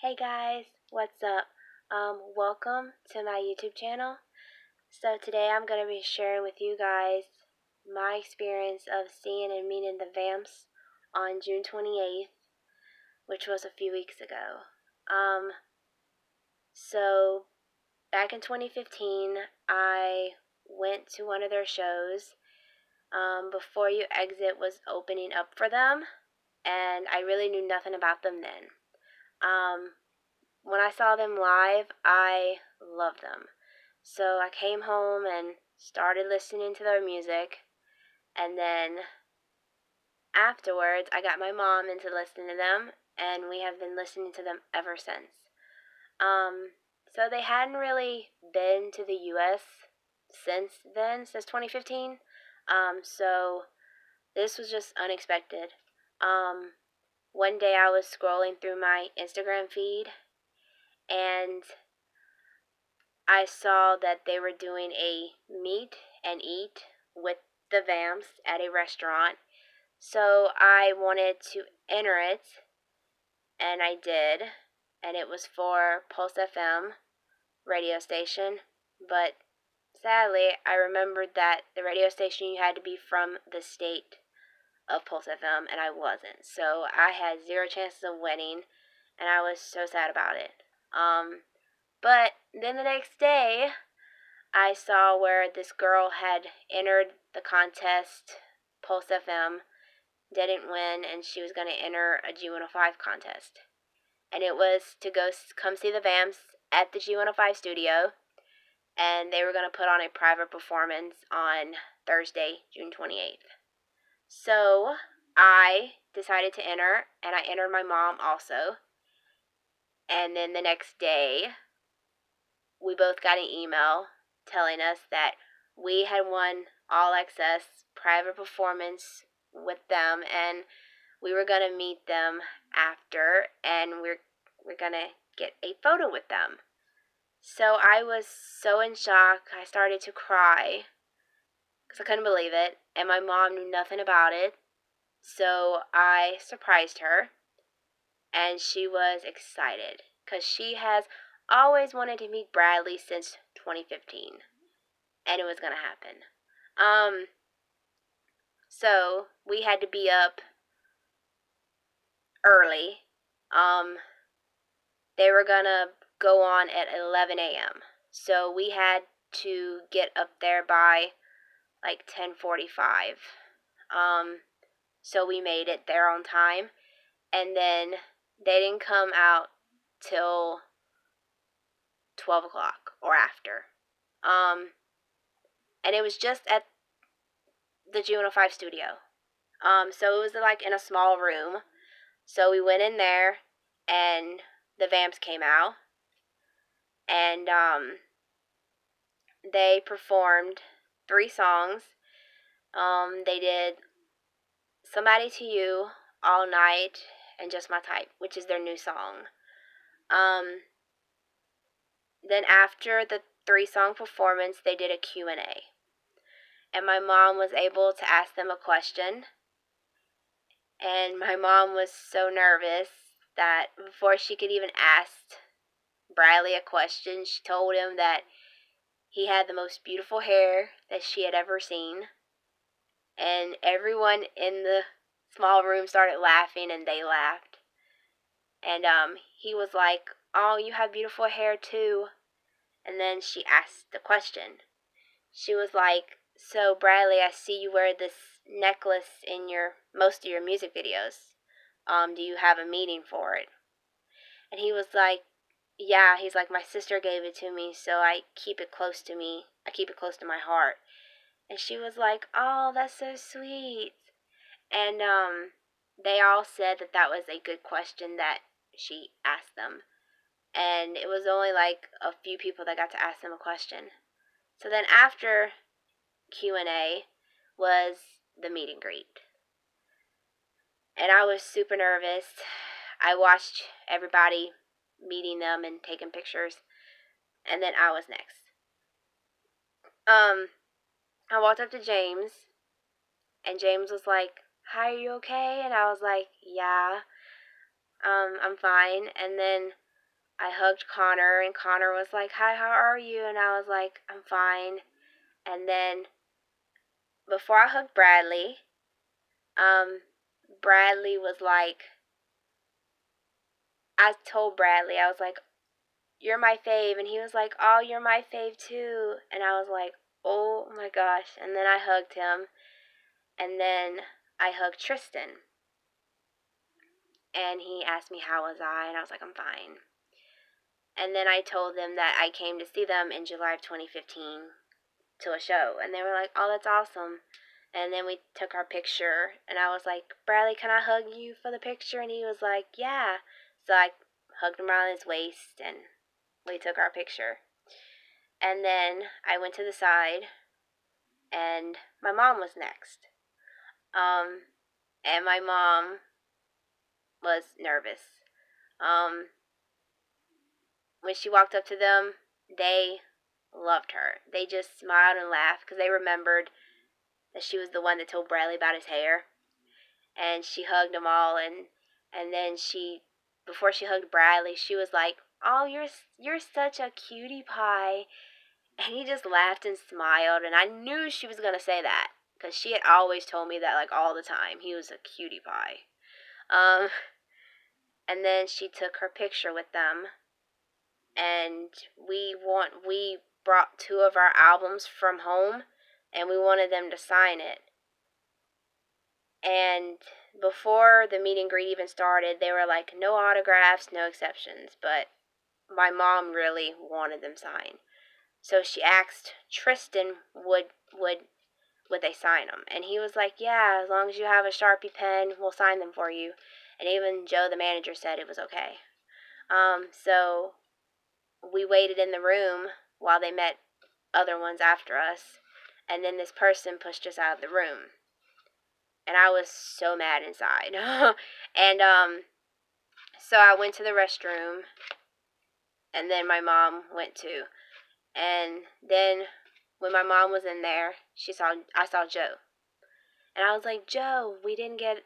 Hey guys, what's up? Welcome to my YouTube channel. So today I'm going to be sharing with you guys my experience of seeing and meeting the Vamps on June 28th, which was a few weeks ago. So back in 2015, I went to one of their shows. Before You Exit was opening up for them, and I really knew nothing about them then. When I saw them live, I loved them. So I came home and started listening to their music, and then afterwards I got my mom into listening to them, and we have been listening to them ever since. So they hadn't really been to the US since then, since 2015. So this was just unexpected. One day I was scrolling through my Instagram feed, and I saw that they were doing a meet and eat with the Vamps at a restaurant. So I wanted to enter it, and I did. And it was for Pulse FM radio station. But sadly, I remembered that the radio station, you had to be from the state of Pulse FM, and I wasn't. So I had zero chances of winning, and I was so sad about it. But then the next day, I saw where this girl had entered the contest, Pulse FM, didn't win, and she was going to enter a G105 contest. And it was to come see the Vamps at the G105 studio, and they were going to put on a private performance on Thursday, June 28th. So I decided to enter, and I entered my mom also. And then the next day, we both got an email telling us that we had won all access private performance with them, and we were going to meet them after, and we're going to get a photo with them. So I was so in shock. I started to cry because I couldn't believe it, and my mom knew nothing about it. So I surprised her, and she was excited because she has always wanted to meet Bradley since 2015, and it was going to happen. So we had to be up early. They were going to go on at 11 a.m. So we had to get up there by like 10:45. So we made it there on time, and then they didn't come out till 12 o'clock or after. And it was just at the G105 studio. So it was like in a small room. So we went in there, and the Vamps came out, and they performed 3 songs. They did Somebody to You, All Night, and Just My Type, which is their new song. Then after the 3-song performance, they did a Q&A. And my mom was able to ask them a question. And my mom was so nervous that before she could even ask Bradley a question, she told him that he had the most beautiful hair that she had ever seen. And everyone in the small room started laughing, and they laughed. And he was like, "Oh, you have beautiful hair too." And then she asked the question. She was like, "So Bradley, I see you wear this necklace in most of your music videos. Do you have a meaning for it?" And he was like, "Yeah." He's like, "My sister gave it to me, so I keep it close to me. I keep it close to my heart." And she was like, "Oh, that's so sweet." And they all said that that was a good question that she asked them. And it was only like a few people that got to ask them a question. So then after Q&A was the meet and greet. And I was super nervous. I watched everybody meeting them and taking pictures. And then I was next. I walked up to James, and James was like, "Hi, are you okay?" And I was like, "Yeah, I'm fine." And then I hugged Connor, and Connor was like, "Hi, how are you?" And I was like, "I'm fine." And then before I hugged Bradley, Bradley was like, I told Bradley, I was like, "You're my fave," and he was like, "Oh, you're my fave too." And I was like, "Oh my gosh." And then I hugged him, and then I hugged Tristan, and he asked me how was I, and I was like, "I'm fine." And then I told them that I came to see them in July of 2015 to a show, and they were like, "Oh, that's awesome." And then we took our picture, and I was like, "Bradley, can I hug you for the picture?" And he was like, "Yeah." So I hugged him around his waist, and we took our picture. And then I went to the side, and my mom was next. And my mom was nervous. Um, when she walked up to them, they loved her. They just smiled and laughed because they remembered that she was the one that told Bradley about his hair. And she hugged them all, and then before she hugged Bradley, she was like, "Oh, you're such a cutie pie." And he just laughed and smiled, and I knew she was gonna say that because she had always told me that like all the time. He was a cutie pie. Um, and then she took her picture with them, and we brought two of our albums from home, and we wanted them to sign it. And before the meet and greet even started, they were like, "No autographs, no exceptions." But my mom really wanted them signed, so she asked Tristan would they sign them, and he was like, "Yeah, as long as you have a Sharpie pen, we'll sign them for you." And even Joe, the manager, said it was okay. So we waited in the room while they met other ones after us, and then this person pushed us out of the room, and I was so mad inside. And so I went to the restroom, and then my mom went too. And then when my mom was in there, I saw Joe. And I was like, "Joe, Joe, we didn't get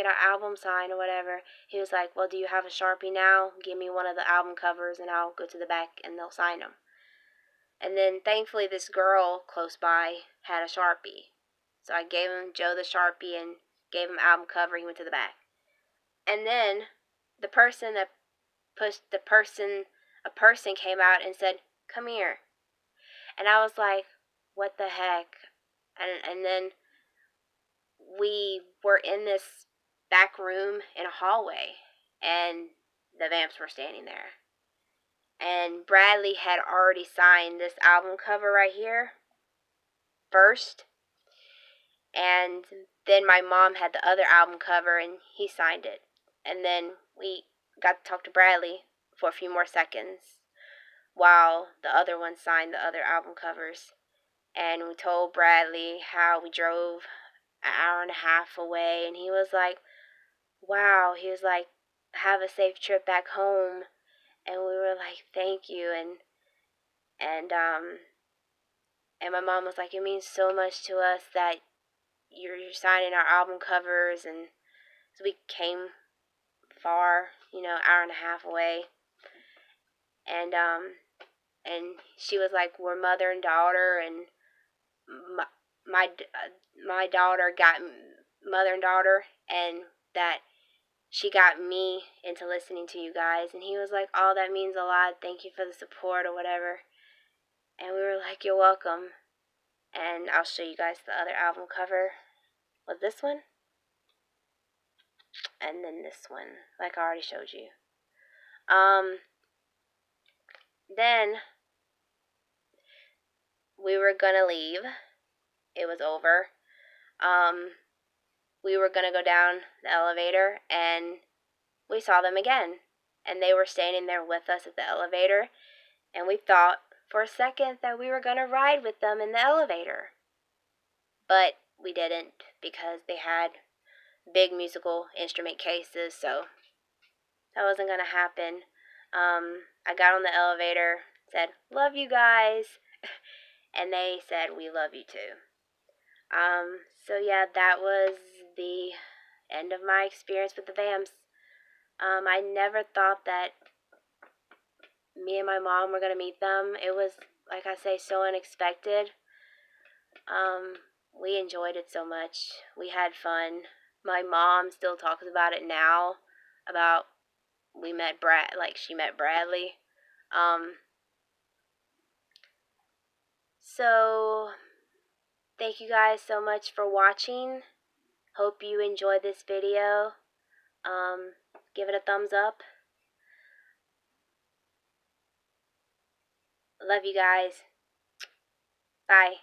our album signed or whatever." He was like, "Well, do you have a Sharpie now? Give me one of the album covers and I'll go to the back and they'll sign them." And then thankfully this girl close by had a Sharpie. So I gave Joe the Sharpie and gave him album cover. He went to the back. And then the person that pushed a person came out and said, "Come here." And I was like, "What the heck?" And then we were in this back room in a hallway, and the Vamps were standing there. And Bradley had already signed this album cover right here first, and then my mom had the other album cover, and he signed it. And then we got to talk to Bradley for a few more seconds while the other one signed the other album covers. And we told Bradley how we drove an hour and a half away, and he was like, "Wow." He was like, "Have a safe trip back home." And we were like, "Thank you." And and my mom was like, "It means so much to us that you're signing our album covers." And so we came far, hour and a half away. And she was like, "We're mother and daughter." And my my, my daughter got mother and daughter, and that she got me into listening to you guys. And he was like, "Oh, that means a lot. Thank you for the support," or whatever. And we were like, "You're welcome." And I'll show you guys the other album cover. Was this one? And then this one, like I already showed you. Then we were gonna leave. It was over. We were gonna go down the elevator, and we saw them again. And they were standing there with us at the elevator, and we thought for a second that we were gonna ride with them in the elevator. But we didn't because they had big musical instrument cases, so that wasn't going to happen. I got on the elevator, said, "Love you guys," and they said, "We love you too." So yeah, that was the end of my experience with the Vamps. I never thought that me and my mom were going to meet them. It was, like I say, so unexpected. We enjoyed it so much. We had fun. My mom still talks about it now, about we met she met Bradley. So thank you guys so much for watching. Hope you enjoyed this video. Give it a thumbs up. Love you guys. Bye.